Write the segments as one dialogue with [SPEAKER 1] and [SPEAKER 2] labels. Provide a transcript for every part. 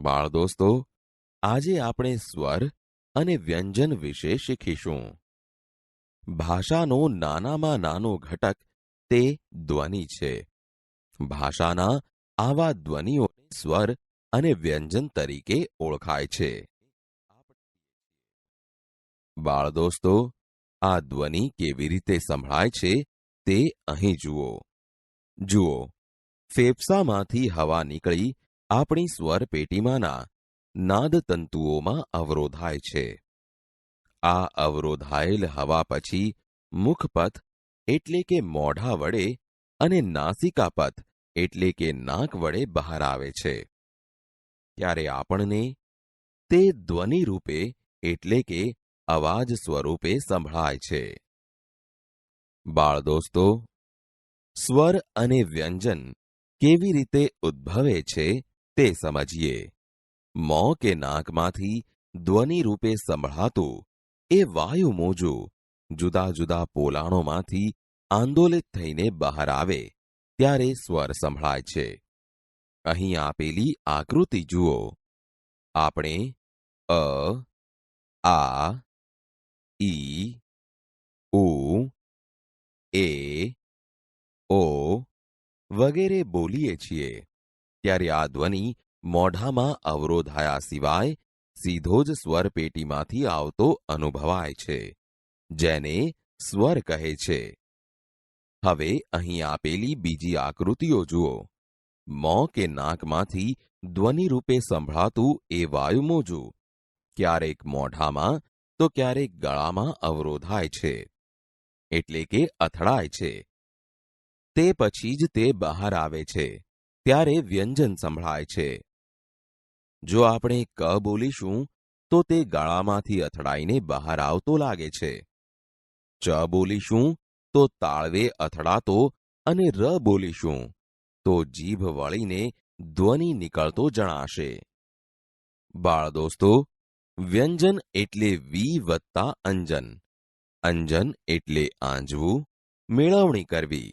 [SPEAKER 1] બાળ દોસ્તો, આજે આપણે સ્વર અને વ્યંજન વિશે શીખીશું. ભાષાનો નાનામાં નાનો ઘટક તે ધ્વનિ છે. ભાષાના આવા ધ્વનિઓને સ્વર અને વ્યંજન તરીકે ઓળખાય છે. બાળ દોસ્તો, આ ધ્વનિ કેવી રીતે સંભળાય છે તે અહીં જુઓ. જુઓ, ફેફસામાંથી હવા નીકળી આપણી સ્વર પેટીમાંના નાદતંતુઓમાં અવરોધાય છે. આ અવરોધાયેલ હવા પછી મુખપથ એટલે કે મોઢા વડે અને નાસિકાપથ એટલે કે નાક વડે બહાર આવે છે. ત્યારે આપણને તે ધ્વનિ રૂપે એટલે કે અવાજ સ્વરૂપે સંભળાય છે. બાળ દોસ્તો, સ્વર અને વ્યંજન કેવી રીતે ઉદ્ભવે છે તે સમજીએ. મોં કે નાકમાંથી ધ્વનિ રૂપે સંભળાતું એ વાયુ મોજું જુદા જુદા પોલાણોમાંથી આંદોલિત થઈને બહાર આવે ત્યારે સ્વર સંભળાય છે. અહીં આપેલી આકૃતિ જુઓ. આપણે અ, આ, ઈ, ઉ, એ, ઓ વગેરે બોલીએ છીએ ત્યારે આ ધ્વનિ મોઢામાં અવરોધાયા સિવાય સીધો જ સ્વર પેટીમાંથી આવતો અનુભવાય છે, જેને સ્વર કહે છે. હવે અહીં આપેલી બીજી આકૃતિઓ જુઓ. મોં કે નાકમાંથી ધ્વનિ રૂપે સંભળાતું એ વાયુ મોજું ક્યારેક મોઢામાં તો ક્યારેક ગળામાં અવરોધાય છે, એટલે કે અથડાય છે. તે પછી જ તે બહાર આવે છે ત્યારે વ્યંજન સંભળાય છે. જો આપણે ક બોલીશું તો તે ગળામાંથી અથડાઈને બહાર આવતો લાગે છે. ચ બોલીશું તો તાળવે અથડાતો અને ર બોલીશું તો જીભ વળીને ધ્વનિ નીકળતો જણાશે. બાળ દોસ્તો, વ્યંજન એટલે વી વત્તા અંજન. અંજન એટલે આંજવું, મેળવણી કરવી.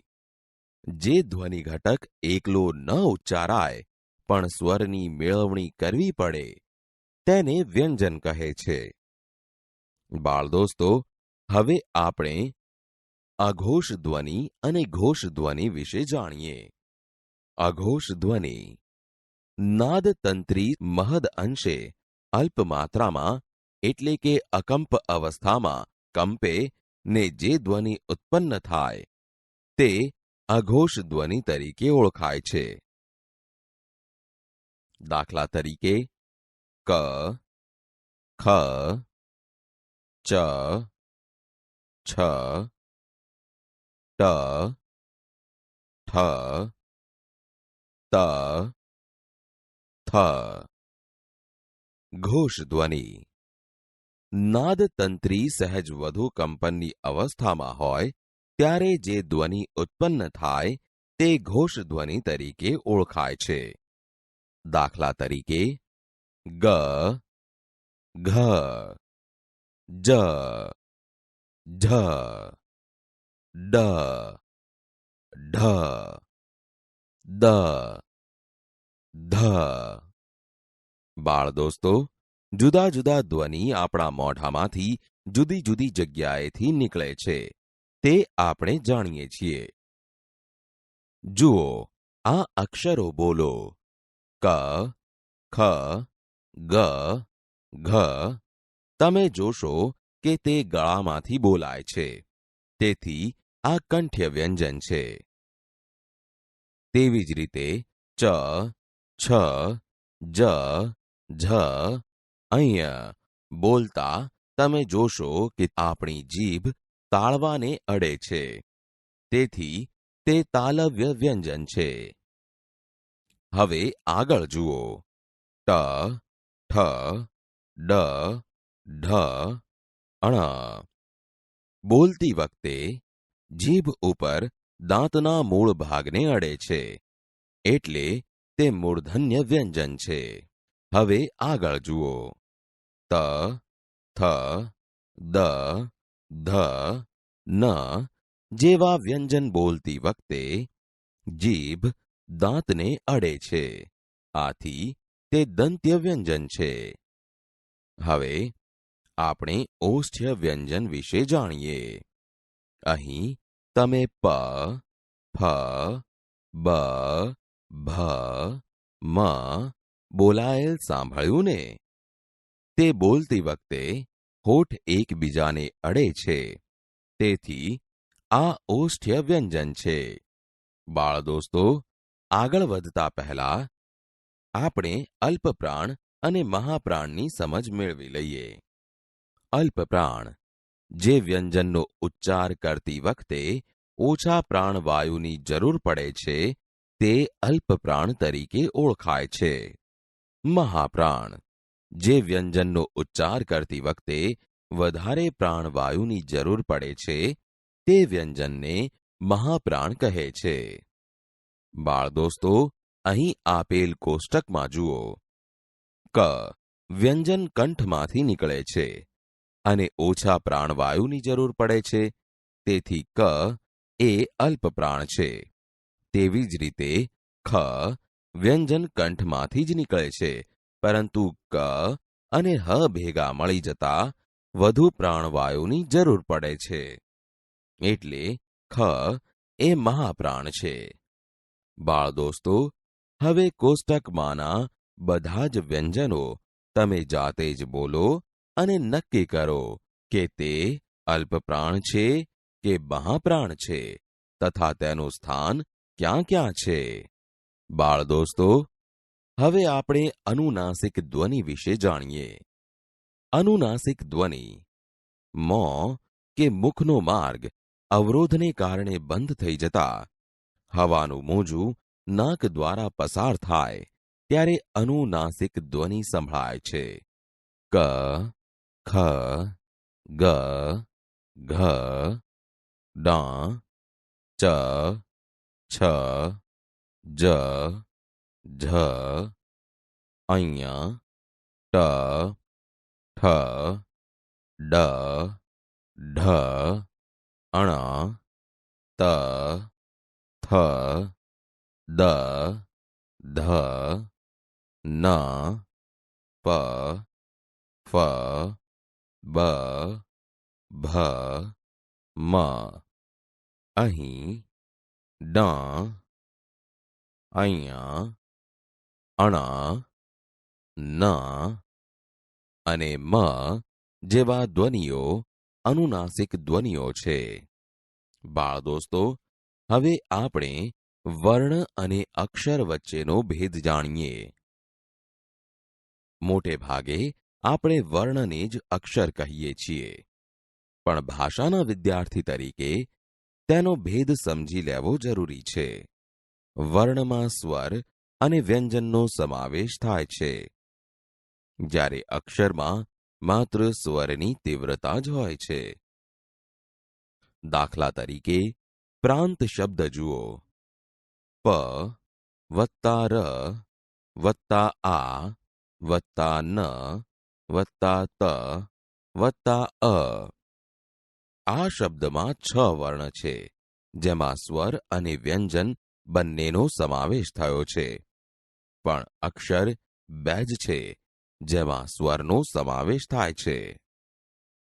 [SPEAKER 1] જે ધ્વનિ ઘટક એકલો ન ઉચ્ચારાય પણ સ્વરની મેળવણી કરવી પડે તેને વ્યંજન કહે છે. બાળ દોસ્તો, હવે આપણે અઘોષ ધ્વનિ અને ઘોષ ધ્વનિ વિશે જાણીએ. અઘોષ ધ્વનિ નાદતંત્રી મહદ અંશે અલ્પ માત્રામાં એટલે કે અકંપ અવસ્થામાં કંપે ને જે ધ્વનિ ઉત્પન્ન થાય તે અઘોષ ધ્વનિ તરીકે ઓળખાય છે. દાખલા તરીકે ક, ખ, ચ, છ, ટ, ઠ, ત, થ. ઘોષ ધ્વનિ નાદતંત્રી સહેજ વધુ કંપનની અવસ્થામાં હોય ત્યારે જે ધ્વનિ ઉત્પન્ન થાય તે ઘોષ ધ્વનિ તરીકે ઓળખાય છે. દાખલા તરીકે ગ, ઘ, જ, ઝ, ડ, ઢ, દ, ધ. બાળ દોસ્તો, જુદા જુદા ધ્વનિ આપણા મોઢામાંથી જુદી જુદી જગ્યાએથી નીકળે છે તે આપણે જાણીએ છીએ. જુઓ, આ અક્ષરો બોલો. ક, ખ, ગ, ઘ. તમે જોશો કે તે ગળામાંથી બોલાય છે, તેથી આ કંઠ્ય વ્યંજન છે. તેવી જ રીતે ચ, છ, જ, ઝ. અહીંયા બોલતા તમે જોશો કે આપણી જીભ તાળવાને અડે છે, તેથી તે તાલવ્ય વ્યંજન છે. હવે આગળ જુઓ. ટ, ઠ, ડ, ઢ, અણ. બોલતી વખતે જીભ ઉપર દાંતના મૂળ ભાગને અડે છે, એટલે તે મૂર્ધન્ય વ્યંજન છે. હવે આગળ જુઓ. ત, થ, દ, ધ, ન જેવા વ્યંજન બોલતી વખતે જીભ દાંતને અડે છે. આથી તે દંત્ય વ્યંજન છે. હવે આપણે ઓષ્ઠ્ય વ્યંજન વિશે જાણીએ. અહીં તમે પ, ફ, બ, ભ, મ બોલાયેલ સાંભળ્યું ને? તે બોલતી વખતે હોઠ એકબીજાને અડે છે. તેથી આ ઓષ્ઠ્ય વ્યંજન છે. બાળ દોસ્તો, આગળ વધતા પહેલા આપણે અલ્પપ્રાણ અને મહાપ્રાણની સમજ મેળવી લઈએ. અલ્પપ્રાણ જે વ્યંજનનો ઉચ્ચાર કરતી વખતે ઓછા પ્રાણવાયુની જરૂર પડે છે તે અલ્પપ્રાણ તરીકે ઓળખાય છે. મહાપ્રાણ જે વ્યંજનનો ઉચ્ચાર કરતી વખતે વધારે પ્રાણવાયુની જરૂર પડે છે તે વ્યંજનને મહાપ્રાણ કહે છે. બાળ દોસ્તો, અહીં આપેલ કોષ્ટકમાં જુઓ. ક વ્યંજન કંઠમાંથી નીકળે છે અને ઓછા પ્રાણવાયુની જરૂર પડે છે, તેથી ક એ અલ્પપ્રાણ છે. તેવી જ રીતે ખ વ્યંજન કંઠમાંથી જ નીકળે છે, પરંતુ ક અને હ ભેગા મળી જતા વધુ પ્રાણવાયુની જરૂર પડે છે. એટલે ખ એ મહાપ્રાણ છે. બાળ દોસ્તો, હવે કોષ્ટકમાંના બધા જ વ્યંજનો તમે જાતે જ બોલો અને નક્કી કરો કે તે અલ્પપ્રાણ છે કે મહાપ્રાણ છે તથા તેનું સ્થાન ક્યાં ક્યાં છે. બાળ દોસ્તો, હવે આપણે અનુનાસિક ધ્વનિ વિશે જાણીએ. અનુનાસિક ધ્વનિ મોં કે મુખનો માર્ગ અવરોધને કારણે બંધ થઈ જતા હવાનું મોજું નાક દ્વારા પસાર થાય ત્યારે અનુનાસિક ધ્વનિ સંભળાય છે. ક, ખ, ગ, ઘ, ડ, ચ, છ, જ, ઝ, અঞ, ટ, ઠ, ડ, ઢ, અણ, ત, થ, દ, ધ, ન, પ, ફ, બ, ભ, મ. અહીં ડ, અહીંયા, અણ, ન અને મ જેવા ધ્વનિઓ અનુનાસિક ધ્વનિઓ છે. બાળ દોસ્તો, હવે આપણે વર્ણ અને અક્ષર વચ્ચેનો ભેદ જાણીએ. મોટે ભાગે આપણે વર્ણને જ અક્ષર કહીએ છીએ, પણ ભાષાના વિદ્યાર્થી તરીકે તેનો ભેદ સમજી લેવો જરૂરી છે. વર્ણમાં સ્વર અને વ્યંજનનો સમાવેશ થાય છે, જ્યારે અક્ષરમાં માત્ર સ્વરની તીવ્રતા જ હોય છે. દાખલા તરીકે પ્રાંત શબ્દ જુઓ. પ વત્તા ર વત્તા આ વત્તા ન વત્તા ત વત્તા અ. આ શબ્દમાં 6 વર્ણ છે, જેમાં સ્વર અને વ્યંજન બંનેનો સમાવેશ થયો છે, પણ અક્ષર 2 જ છે, જેમાં સ્વરનો સમાવેશ થાય છે.